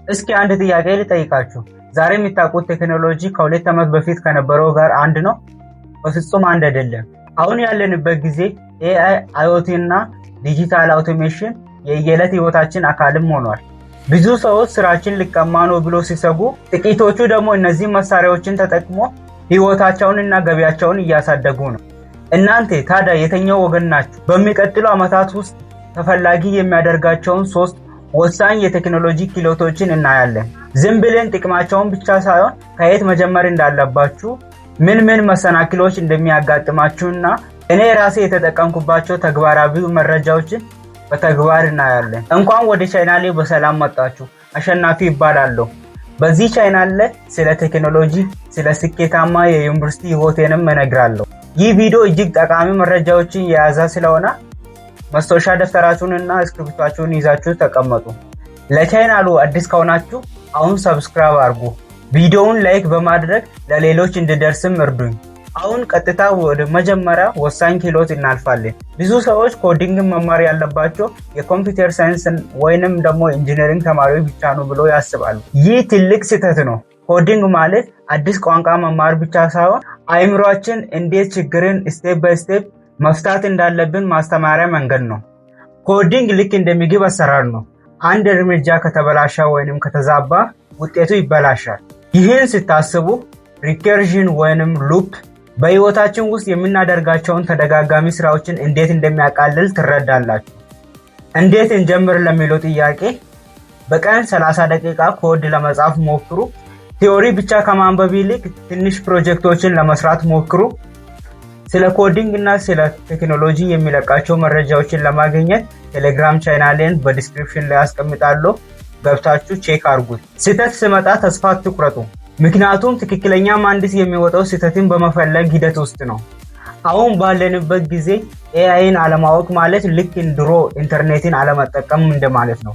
እስኪ አንድ ጥያቄ ልጠይቃችሁ። ዛሬ የምታውቁት ቴክኖሎጂ ከሁለት ዓመት በፊት ከነበረው ጋር አንድ ነው? በፍጹም አንድ አይደለም። አሁን ያለንበት ጊዜ AI፣ IoT እና ዲጂታል አውቶሜሽን የየዕለት ህይወታችን አካልም ሆኗል። ብዙ ሰዎች ስራችን ሊቀማ ነው ብሎ ሲሰጉ፣ ጥቂቶቹ ደግሞ እነዚህ መሳሪያዎችን ተጠቅሞ ህይወታቸውንና ገቢያቸውን እያሳደጉ ነው። እናንተ ታዲያ የትኛው ወገን ናችሁ? በሚቀጥሉ ዓመታት ውስጥ ተፈላጊ የሚያደርጋቸውን 3 ወሳኝ የቴክኖሎጂ ክህሎቶችን እናያለን። ዝም ብለን ጥቅማቸውን ብቻ ሳይሆን ከየት መጀመር እንዳለባችሁ፣ ምን መሰናክሎች እንደሚያጋጥማችሁና እኔ ራሴ የተጠቀምኩባቸው ተግባራዊ መረጃዎችን በተግባር እናያለን። እንኳን ወደ ቻናሌ በሰላም መጣችሁ። አሸናፊ ይባላለሁ። በዚህ ቻናል ላይ ስለ ቴክኖሎጂ፣ ስለ ስኬታማ የዩኒቨርሲቲ ህይወቴንም እነግራለሁ። ይህ ቪዲዮ እጅግ ጠቃሚ መረጃዎችን የያዘ ስለሆነ ማስታወሻ ደፍተራችሁንና እስክሪብቶአችሁን ይዛችሁ ተቀመጡ። ለቻናሉ አዲስ ከሆናችሁ አሁን ሰብስክራይብ አድርጉ። ቪዲዮውን ላይክ በማድረግ ለሌሎች እንዲደርስም እርዱኝ። አሁን ቀጥታ ወደ መጀመሪያ ወሳኝ ክህሎት እናልፋለን። ብዙ ሰዎች ኮዲንግ መማር ያለባቸው የኮምፒውተር ሳይንስ ወይንም ደግሞ ኢንጂነሪንግ ተማሪዎች ብቻ ነው ብሎ ያስባሉ። ይህ ትልቅ ስህተት ነው። ኮዲንግ ማለት አዲስ ቋንቋ መማር ብቻ ሳይሆን አእምሮአችን እንዴት ችግርን ስቴፕ ባይ ስቴፕ መፍታት እንዳለብን ማስተማሪያ መንገድ ነው። ኮዲንግ ልክ እንደ ምግብ አሰራር ነው። አንድ እርምጃ ከተበላሸ ወይንም ከተዛባ ውጤቱ ይበላሻል። ይህን ስታስቡ ሪከርዥን ወይንም ሉፕ በህይወታችን ውስጥ የምናደርጋቸውን ተደጋጋሚ ስራዎችን እንዴት እንደሚያቃልል ትረዳላችሁ። እንዴት እንጀምር ለሚለው ጥያቄ በቀን 30 ደቂቃ ኮድ ለመጻፍ ሞክሩ። ቲዮሪ ብቻ ከማንበብ ይልቅ ትንሽ ፕሮጀክቶችን ለመስራት ሞክሩ። ስለ ኮዲንግ እና ስለ ቴክኖሎጂ የሚለቃቸው መረጃዎችን ለማግኘት ቴሌግራም ቻናሌን በዲስክሪፕሽን ላይ አስቀምጣለሁ። ገብታችሁ ቼክ አድርጉት። ስህተት ሲመጣ ተስፋ አትቁረጡ። ምክንያቱም ትክክለኛ መሐንዲስ የሚወጣው ስህተትን በመፈለግ ሂደት ውስጥ ነው። አሁን ባለንበት ጊዜ ኤአይን አለማወቅ ማለት ልክ ድሮ ኢንተርኔትን አለመጠቀም እንደማለት ነው።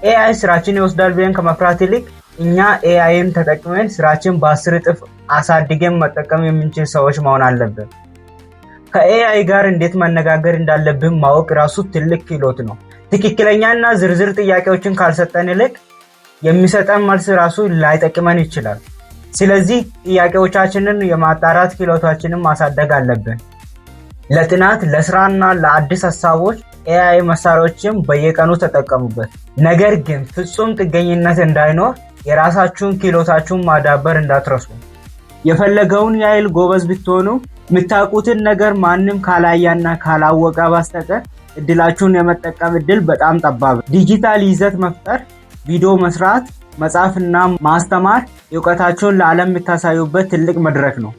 ኤአይ ስራችን ይወስዳል ብለን ከመፍራት ይልቅ እኛ ኤአይን ተጠቅመን ስራችን በ10 እጥፍ አሳድገን መጠቀም የምንችል ሰዎች መሆን አለብን። ከኤአይ ጋር እንዴት መነጋገር እንዳለብን ማወቅ ራሱ ትልቅ ክህሎት ነው። ትክክለኛና ዝርዝር ጥያቄዎችን ካልሰጠን ይልቅ የሚሰጠን መልስ ራሱ ላይጠቅመን ይችላል። ስለዚህ ጥያቄዎቻችንን የማጣራት ክህሎታችንን ማሳደግ አለብን። ለጥናት፣ ለስራና ለአዲስ ሀሳቦች ኤአይ መሳሪያዎችን በየቀኑ ተጠቀሙበት። ነገር ግን ፍጹም ጥገኝነት እንዳይኖር የራሳችሁን ክህሎታችሁን ማዳበር እንዳትረሱ። የፈለገውን ያህል ጎበዝ ብትሆኑ የምታውቁትን ነገር ማንም ካላያና ካላወቀ በስተቀር እድላችሁን የመጠቀም እድል በጣም ጠባብ። ዲጂታል ይዘት መፍጠር፣ ቪዲዮ መስራት፣ መጻፍና ማስተማር እውቀታችሁን ለዓለም የምታሳዩበት ትልቅ መድረክ ነው።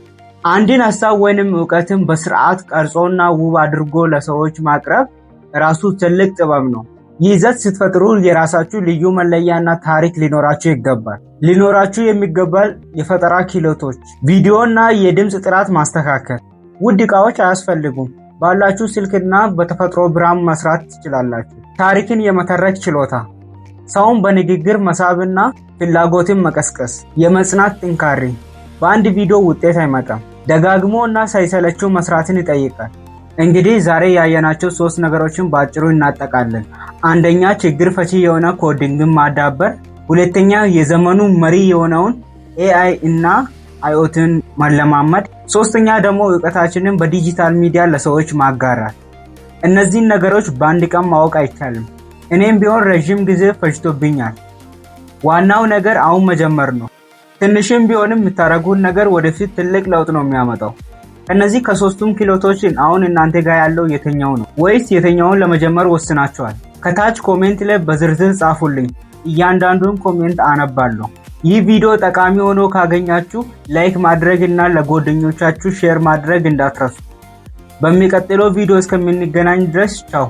አንድን ሀሳብ ወይንም እውቀትን በስርዓት ቀርጾና ውብ አድርጎ ለሰዎች ማቅረብ ራሱ ትልቅ ጥበብ ነው። ይዘት ስትፈጥሩ የራሳችሁ ልዩ መለያና ታሪክ ሊኖራችሁ ይገባል። ሊኖራችሁ የሚገባል የፈጠራ ክህሎቶች፣ ቪዲዮና የድምፅ ጥራት ማስተካከል። ውድ ዕቃዎች አያስፈልጉም። ባላችሁ ስልክና በተፈጥሮ ብርሃን መስራት ትችላላችሁ። ታሪክን የመተረክ ችሎታ፣ ሰውን በንግግር መሳብና ፍላጎትን መቀስቀስ። የመጽናት ጥንካሬ። በአንድ ቪዲዮ ውጤት አይመጣም። ደጋግሞ እና ሳይሰለችሁ መስራትን ይጠይቃል። እንግዲህ ዛሬ ያየናቸው 3 ነገሮችን በአጭሩ እናጠቃለን። አንደኛ፣ ችግር ፈቺ የሆነ ኮዲንግን ማዳበር። ሁለተኛ፣ የዘመኑ መሪ የሆነውን ኤአይ እና አይኦቲን ማለማመድ። ሶስተኛ ደግሞ እውቀታችንን በዲጂታል ሚዲያ ለሰዎች ማጋራት። እነዚህን ነገሮች በአንድ ቀን ማወቅ አይቻልም። እኔም ቢሆን ረጅም ጊዜ ፈጅቶብኛል። ዋናው ነገር አሁን መጀመር ነው። ትንሽም ቢሆንም የምታደርጉት ነገር ወደፊት ትልቅ ለውጥ ነው የሚያመጣው። እነዚህ ከ3ቱም ክህሎቶችን አሁን እናንተ ጋር ያለው የትኛው ነው? ወይስ የትኛውን ለመጀመር ወስናችኋል? ከታች ኮሜንት ላይ በዝርዝር ጻፉልኝ። እያንዳንዱን ኮሜንት አነባለሁ። ይህ ቪዲዮ ጠቃሚ ሆኖ ካገኛችሁ ላይክ ማድረግ እና ለጓደኞቻችሁ ሼር ማድረግ እንዳትረሱ። በሚቀጥለው ቪዲዮ እስከምንገናኝ ድረስ ቻው።